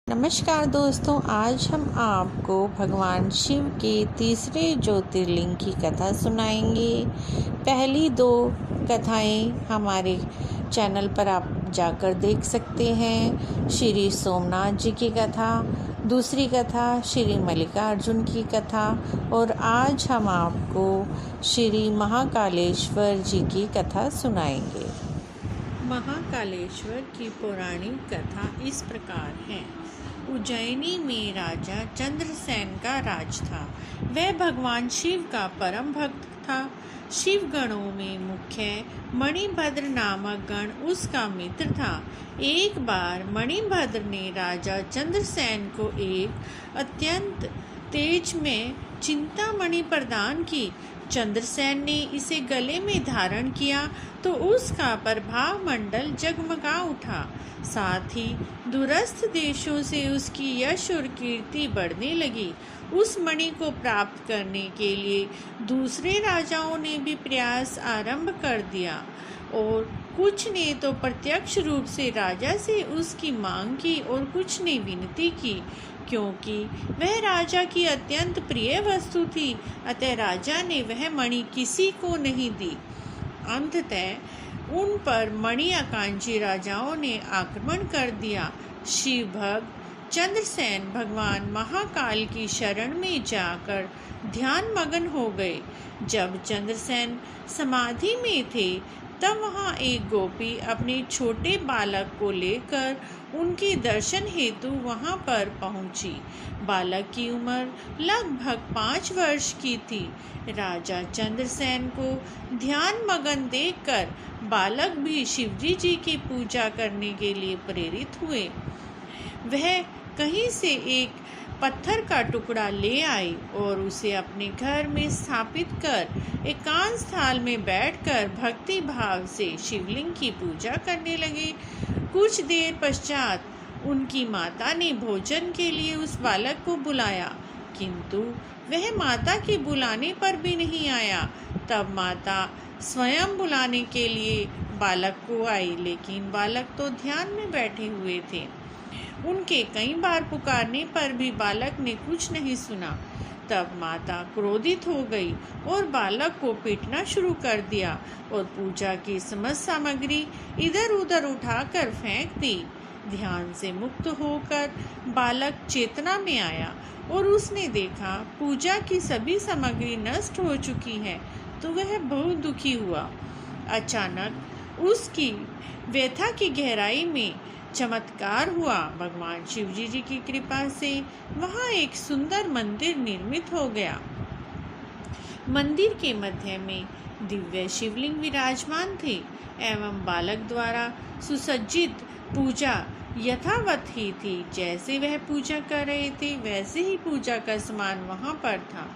नमस्कार दोस्तों, आज हम आपको भगवान शिव के तीसरे ज्योतिर्लिंग की कथा सुनाएंगे। पहली दो कथाएं हमारे चैनल पर आप जाकर देख सकते हैं। श्री सोमनाथ जी की कथा, दूसरी कथा श्री मल्लिकार्जुन की कथा और आज हम आपको श्री महाकालेश्वर जी की कथा सुनाएंगे। महाकालेश्वर की पौराणिक कथा इस प्रकार है। उज्जैनी में राजा चंद्रसेन का राज था। वह भगवान शिव का परम भक्त था। शिव गणों में मुख्य मणिभद्र नामक गण उसका मित्र था। एक बार मणिभद्र ने राजा चंद्रसेन को एक अत्यंत तेज में चिंतामणि प्रदान की। चंद्रसेन ने इसे गले में धारण किया तो उसका प्रभाव मंडल जगमगा उठा। साथ ही दूरस्थ देशों से उसकी यश और कीर्ति बढ़ने लगी। उस मणि को प्राप्त करने के लिए दूसरे राजाओं ने भी प्रयास आरंभ कर दिया और कुछ ने तो प्रत्यक्ष रूप से राजा से उसकी मांग की और कुछ ने विनती की। क्योंकि वह राजा की अत्यंत प्रिय वस्तु थी, अतः राजा ने वह मणि किसी को नहीं दी। अंततः उन पर मणि आकांक्षी राजाओं ने आक्रमण कर दिया। शिव भक्त चंद्रसेन भगवान महाकाल की शरण में जाकर ध्यान मग्न हो गए। जब चंद्रसेन समाधि में थे तब वहाँ एक गोपी अपने छोटे बालक को लेकर उनके दर्शन हेतु वहाँ पर पहुँची। बालक की उम्र लगभग 5 वर्ष की थी। राजा चंद्रसेन को ध्यान मग्न देखकर बालक भी शिवजी जी की पूजा करने के लिए प्रेरित हुए। वह कहीं से एक पत्थर का टुकड़ा ले आई और उसे अपने घर में स्थापित कर एकांत स्थान में बैठकर भक्ति भाव से शिवलिंग की पूजा करने लगे। कुछ देर पश्चात उनकी माता ने भोजन के लिए उस बालक को बुलाया, किंतु वह माता के बुलाने पर भी नहीं आया। तब माता स्वयं बुलाने के लिए बालक को आई, लेकिन बालक तो ध्यान में बैठे हुए थे। उनके कई बार पुकारने पर भी बालक ने कुछ नहीं सुना। तब माता क्रोधित हो गई और बालक को पीटना शुरू कर दिया और पूजा की समस्त सामग्री इधर उधर उठाकर फेंक दी। ध्यान से मुक्त होकर बालक चेतना में आया और उसने देखा पूजा की सभी सामग्री नष्ट हो चुकी है, तो वह बहुत दुखी हुआ। अचानक उसकी व्यथा की गहराई में चमत्कार हुआ। भगवान शिवजी जी की कृपा से वहाँ एक सुंदर मंदिर निर्मित हो गया। मंदिर के मध्य में दिव्य शिवलिंग विराजमान थे एवं बालक द्वारा सुसज्जित पूजा यथावत ही थी। जैसे वह पूजा कर रहे थे वैसे ही पूजा का सामान वहाँ पर था।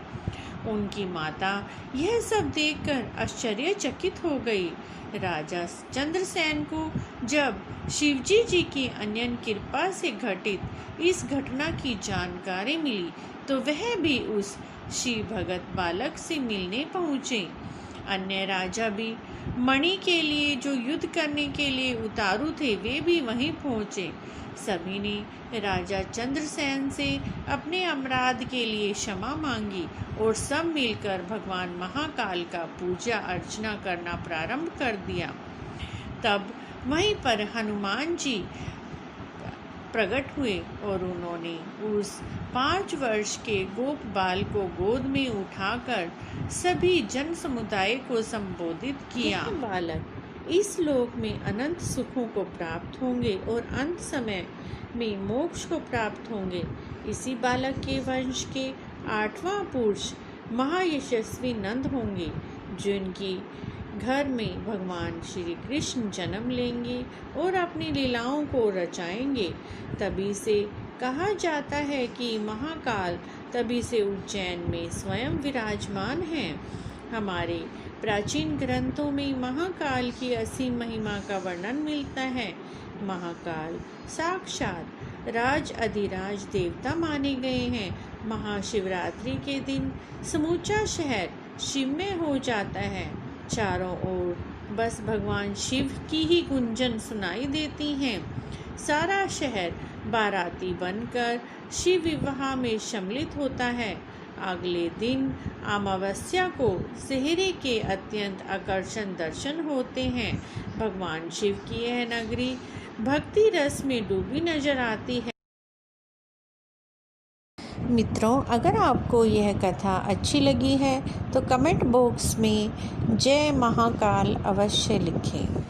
उनकी माता यह सब देखकर आश्चर्यचकित हो गई। राजा चंद्रसेन को जब शिवजी जी की अनन्य कृपा से घटित इस घटना की जानकारी मिली तो वह भी उस शिव भगत बालक से मिलने पहुँचे। अन्य राजा भी मणि के लिए जो युद्ध करने के लिए उतारू थे वे भी वहीं पहुँचे। सभी ने राजा चंद्रसेन से अपने अपराध के लिए क्षमा मांगी और सब मिलकर भगवान महाकाल का पूजा अर्चना करना प्रारंभ कर दिया। तब वहीं पर हनुमान जी प्रकट हुए और उन्होंने उस 5 वर्ष के गोप बाल को गोद में उठाकर सभी जन समुदाय को संबोधित किया। बालक इस लोक में अनंत सुखों को प्राप्त होंगे और अंत समय में मोक्ष को प्राप्त होंगे। इसी बालक के वंश के 8वां पुरुष महायशस्वी नंद होंगे, जिनकी घर में भगवान श्री कृष्ण जन्म लेंगे और अपनी लीलाओं को रचाएंगे। तभी से कहा जाता है कि महाकाल तभी से उज्जैन में स्वयं विराजमान हैं। हमारे प्राचीन ग्रंथों में महाकाल की असीम महिमा का वर्णन मिलता है। महाकाल साक्षात राज अधिराज देवता माने गए हैं। महाशिवरात्रि के दिन समूचा शहर शिवमय हो जाता है। चारों ओर बस भगवान शिव की ही गुंजन सुनाई देती हैं। सारा शहर बाराती बनकर शिव विवाह में सम्मिलित होता है। अगले दिन अमावस्या को सेहरे के अत्यंत आकर्षण दर्शन होते हैं। भगवान शिव की यह नगरी भक्ति रस में डूबी नजर आती है। मित्रों, अगर आपको यह कथा अच्छी लगी है तो कमेंट बॉक्स में जय महाकाल अवश्य लिखें।